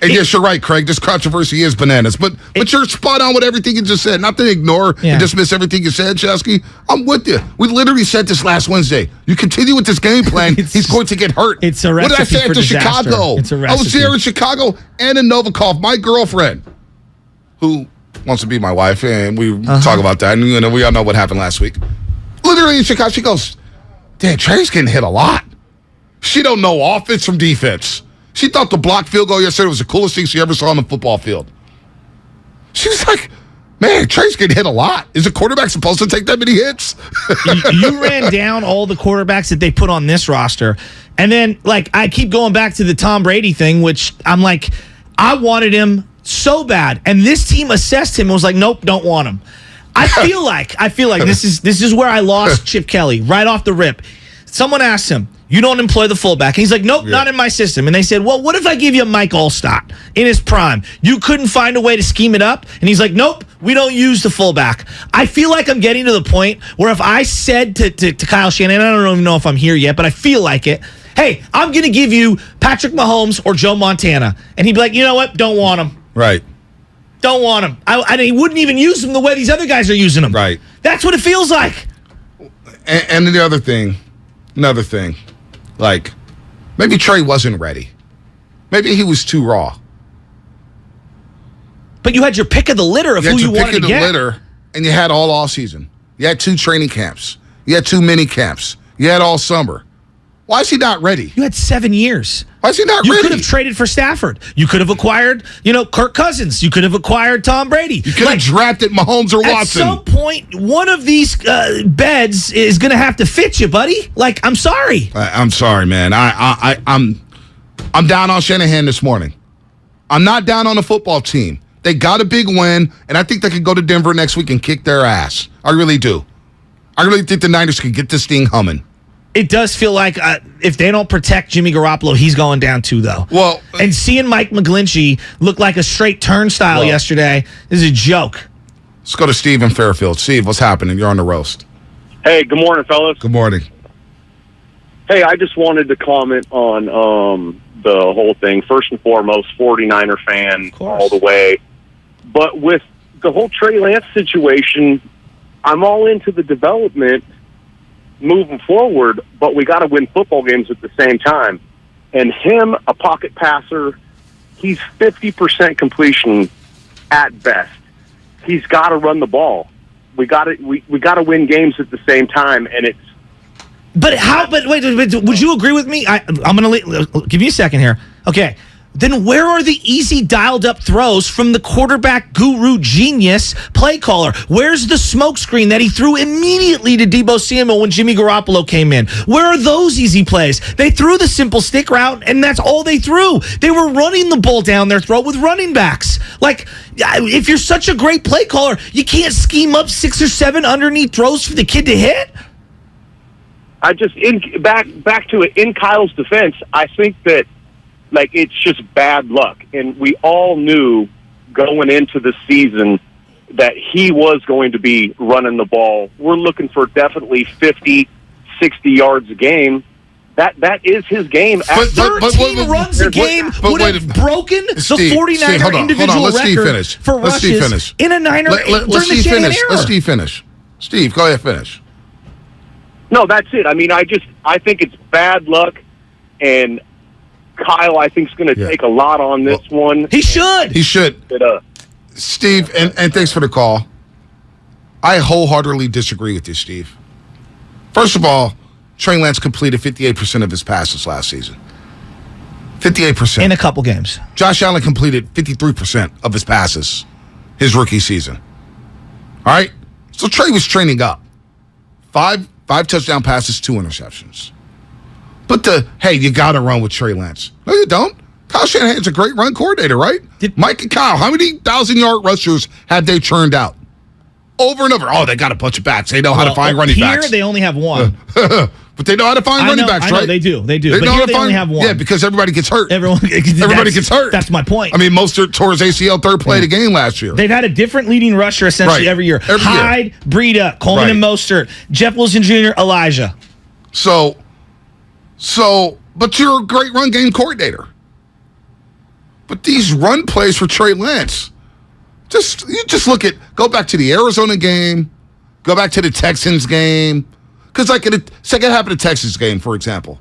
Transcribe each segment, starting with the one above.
And yes, you're right, Craig. This controversy is bananas. But you're spot on with everything you just said. Not to ignore and dismiss everything you said, Chesky. I'm with you. We literally said this last Wednesday. You continue with this game plan, he's going to get hurt. It's a recipe What did I say after Chicago? It's a I was there in Chicago. Anna Novikov, my girlfriend, who wants to be my wife, and we talk about that. And we all know what happened last week. Literally in Chicago, she goes, "Damn, Trey's getting hit a lot." She don't know offense from defense. She thought the blocked field goal yesterday was the coolest thing she ever saw on the football field. She was like, "Man, Trey's getting hit a lot. Is a quarterback supposed to take that many hits?" You ran down all the quarterbacks that they put on this roster. And then, I keep going back to the Tom Brady thing, which I'm like, I wanted him so bad. And this team assessed him and was like, nope, don't want him. I feel like this is where I lost Chip Kelly right off the rip. Someone asked him, "You don't employ the fullback." And he's like, "Nope, not in my system." And they said, "Well, what if I give you Mike Allstott in his prime? You couldn't find a way to scheme it up?" And he's like, "Nope, we don't use the fullback." I feel like I'm getting to the point where if I said to Kyle Shanahan, I don't even know if I'm here yet, but I feel like it, "Hey, I'm going to give you Patrick Mahomes or Joe Montana." And he'd be like, "You know what? Don't want him." Right. Don't want him. And he wouldn't even use him the way these other guys are using him. Right. That's what it feels like. And the other thing, maybe Trey wasn't ready. Maybe he was too raw. But you had your pick of the litter of who you wanted to get. Litter, and you had all season. You had 2 training camps. You had 2 mini camps. You had all summer. Why is he not ready? You had 7 years. Why is he not ready? You could have traded for Stafford. You could have acquired, Kirk Cousins. You could have acquired Tom Brady. You could have drafted Mahomes or Watson. At some point, one of these beds is going to have to fit you, buddy. I'm sorry. I'm sorry, man. I'm down on Shanahan this morning. I'm not down on the football team. They got a big win, and I think they could go to Denver next week and kick their ass. I really do. I really think the Niners could get this thing humming. It does feel like if they don't protect Jimmy Garoppolo, he's going down too, though. Well, and seeing Mike McGlinchey look like a straight turnstile yesterday is a joke. Let's go to Steve in Fairfield. Steve, what's happening? You're on the roast. Hey, good morning, fellas. Good morning. Hey, I just wanted to comment on the whole thing. First and foremost, 49er fan all the way. But with the whole Trey Lance situation, I'm all into the development moving forward, but we got to win football games at the same time. And him, a pocket passer, he's 50% completion at best. He's got to run the ball. We got to win games at the same time, and it's. But how? But wait. Would you agree with me? I'm going to give you a second here. Okay. Then where are the easy dialed-up throws from the quarterback guru genius play caller? Where's the smoke screen that he threw immediately to Deebo Samuel when Jimmy Garoppolo came in? Where are those easy plays? They threw the simple stick route, and that's all they threw. They were running the ball down their throat with running backs. If you're such a great play caller, you can't scheme up 6 or 7 underneath throws for the kid to hit? Back to it, in Kyle's defense, I think that it's just bad luck. And we all knew going into the season that he was going to be running the ball. We're looking for definitely 50, 60 yards a game. That is his game. 13 runs a game would have broken the 49er individual record for rushes in a Niner during the Shanahan era. Let Steve finish. Steve, go ahead, finish. No, that's it. I mean, I think it's bad luck, and Kyle, I think, is going to take a lot on this one. He should. He should. Steve, and thanks for the call. I wholeheartedly disagree with you, Steve. First of all, Trey Lance completed 58% of his passes last season. 58%. In a couple games. Josh Allen completed 53% of his passes his rookie season. All right? So Trey was training up. Five touchdown passes, 2 interceptions. But hey, you got to run with Trey Lance. No, you don't. Kyle Shanahan's a great run coordinator, right? Mike and Kyle, how many 1,000-yard rushers have they churned out? Over and over. Oh, they got a bunch of backs. They know how to find running backs. Here, they only have one. But they know how to find running backs, right? I know, they do. But here they only have one. Yeah, because everybody gets hurt. Everybody gets hurt. That's my point. I mean, Mostert tore his ACL third play of the game last year. They've had a different leading rusher essentially every year. Hyde, Breida, Coleman and Mostert, Jeff Wilson Jr., Elijah. But you're a great run game coordinator. But these run plays for Trey Lance, you just go back to the Arizona game, go back to the Texans game. Because like in the second half of the Texans game, for example,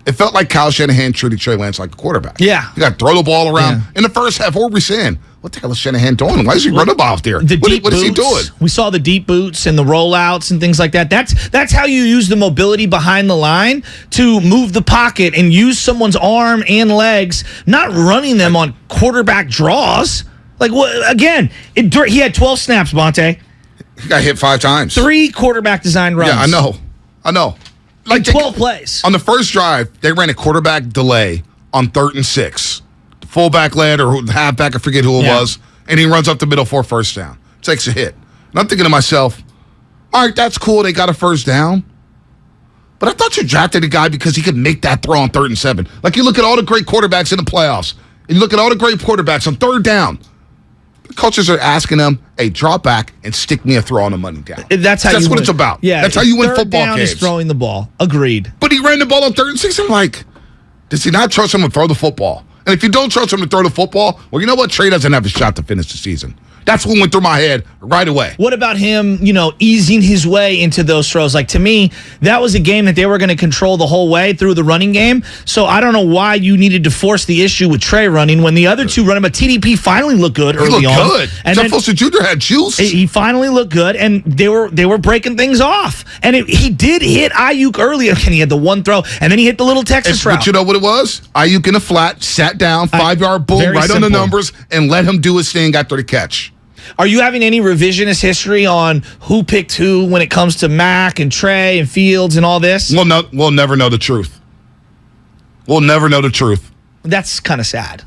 it felt like Kyle Shanahan treated Trey Lance like a quarterback. Yeah. You got to throw the ball around. Yeah. In the first half, what were we saying? What the hell is Shanahan doing? Why is he running the ball out there? What is he doing? We saw the deep boots and the rollouts and things like that. That's how you use the mobility behind the line to move the pocket and use someone's arm and legs, not running them on quarterback draws. Like, again, he had 12 snaps, Bonte. He got hit 5 times. 3 quarterback design runs. Yeah, I know. Like 12 plays. On the first drive, they ran a quarterback delay on 3rd and 6. The fullback led or halfback, I forget who it was, and he runs up the middle for a first down. Takes a hit. And I'm thinking to myself, all right, that's cool. They got a first down. But I thought you drafted a guy because he could make that throw on 3rd and 7. Like you look at all the great quarterbacks in the playoffs, and you look at all the great quarterbacks on 3rd down. The coaches are asking them, hey, drop back and stick me a throw on the money down. That's what it's about. Yeah, that's how you win football down games. Is throwing the ball. Agreed. But he ran the ball on 3rd and 6. I'm like, does he not trust him to throw the football? And if you don't trust him to throw the football, well, you know what? Trey doesn't have a shot to finish the season. That's what went through my head right away. What about him, easing his way into those throws? Like, to me, that was a game that they were going to control the whole way through the running game. So I don't know why you needed to force the issue with Trey running when the other two running. But TDP finally looked good early on. He looked good. And Jeff Wilson Jr. had juice. He finally looked good, and they were breaking things off. And he did hit Ayuk early. And he had the one throw, and then he hit the little Texas route. But you know what it was? Ayuk in the flat, sat down, 5-yard boom, right on the numbers, and let him do his thing after the catch. Are you having any revisionist history on who picked who when it comes to Mac and Trey and Fields and all this? We'll never know the truth. We'll never know the truth. That's kind of sad.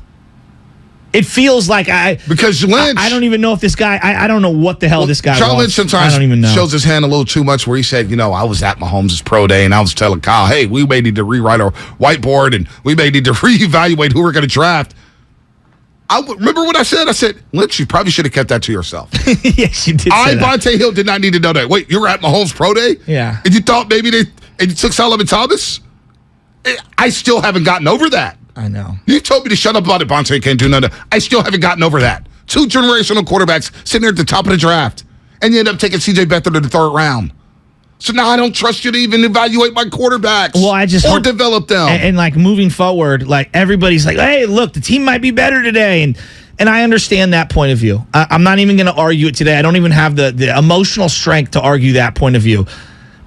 It feels like because Lynch, I don't even know if this guy. I don't know what the hell this guy. John Lynch sometimes I don't even know. Shows his hand a little too much. Where he said, I was at Mahomes' pro day and I was telling Kyle, hey, we may need to rewrite our whiteboard and we may need to reevaluate who we're going to draft. Remember what I said? I said, Lynch, you probably should have kept that to yourself. Yes, you did. Bonte Hill did not need to know that. Wait, you were at Mahomes' pro day? Yeah. And you thought maybe and you took Solomon Thomas? I still haven't gotten over that. I know. You told me to shut up about it, Bonte can't do nothing. I still haven't gotten over that. 2 generational quarterbacks sitting there at the top of the draft. And you end up taking C.J. Beathard in the 3rd round. So now I don't trust you to even evaluate my quarterbacks. Well, I just or develop them. And like moving forward, like everybody's like, hey, look, the team might be better today. And I understand that point of view. I'm not even going to argue it today. I don't even have the emotional strength to argue that point of view.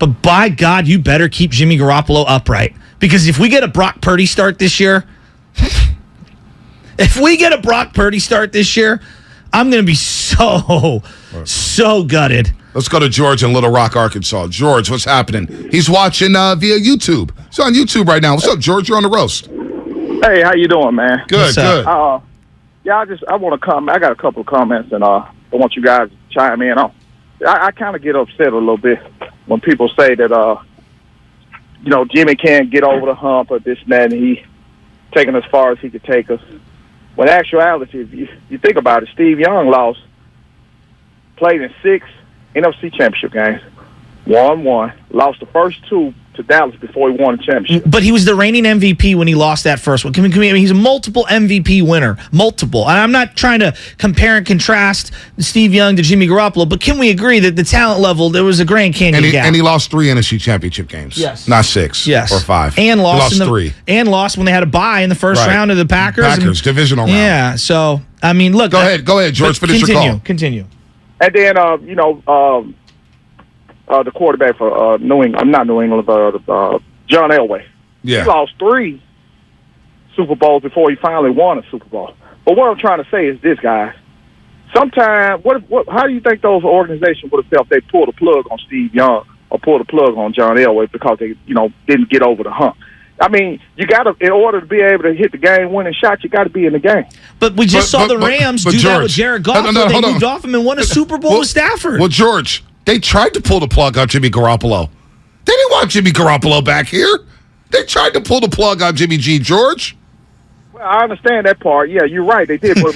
But by God, you better keep Jimmy Garoppolo upright. Because if we get a Brock Purdy start this year, I'm going to be so gutted. Let's go to George in Little Rock, Arkansas. George, what's happening? He's watching via YouTube. He's on YouTube right now. What's up, George? You're on the roast. Hey, how you doing, man? Good. I want to comment. I got a couple of comments, and I want you guys to chime in on. I kind of get upset a little bit when people say that, Jimmy can't get over the hump or this and that, and he taking as far as he could take us. When in actuality, if you think about it, Steve Young played in 6 NFC championship games, won 1, lost the first 2 to Dallas before he won the championship. But he was the reigning MVP when he lost that first one. He's a multiple MVP winner. Multiple. And I'm not trying to compare and contrast Steve Young to Jimmy Garoppolo, but can we agree that the talent level, there was a Grand Canyon gap? And he lost 3 NFC championship games. Yes. Not 6 or 5. And lost 3. And lost when they had a bye in the first round of the Packers. Divisional round. Yeah. So, I mean, look. Go ahead, George. Finish your call. Continue. And then, the quarterback for not New England, but John Elway. Yeah. He lost 3 Super Bowls before he finally won a Super Bowl. But what I'm trying to say is this, guys. Sometimes, how do you think those organizations would have felt if they pulled the plug on Steve Young or pulled the plug on John Elway because they, didn't get over the hump? I mean, you got to, in order to be able to hit the game-winning shot, you got to be in the game. But we just saw the Rams do George, that with Jared Goff. They moved off him and won a Super Bowl with Stafford. Well, George, they tried to pull the plug on Jimmy Garoppolo. They didn't want Jimmy Garoppolo back here. They tried to pull the plug on Jimmy G. George. Well, I understand that part. Yeah, you're right. They did. But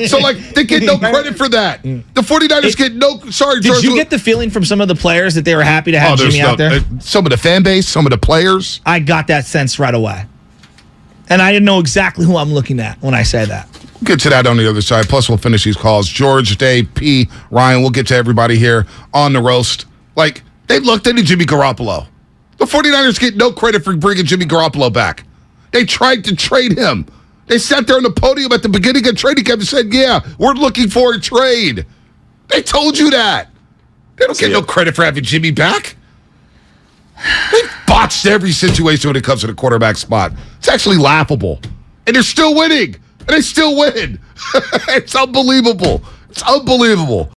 so, they get no credit for that. The 49ers get no... Sorry, George. Did you get the feeling from some of the players that they were happy to have Jimmy out there? Some of the fan base, some of the players. I got that sense right away. And I know exactly who I'm looking at when I say that. We'll get to that on the other side. Plus, we'll finish these calls. George, Dave, P, Ryan, we'll get to everybody here on the roast. Like, they looked into Jimmy Garoppolo. The 49ers get no credit for bringing Jimmy Garoppolo back. They tried to trade him. They sat there on the podium at the beginning of training camp and said, yeah, we're looking for a trade. They told you that. They don't get no credit for having Jimmy back. They botched every situation when it comes to the quarterback spot. It's actually laughable. And they're still winning. And they still win. It's unbelievable. It's unbelievable.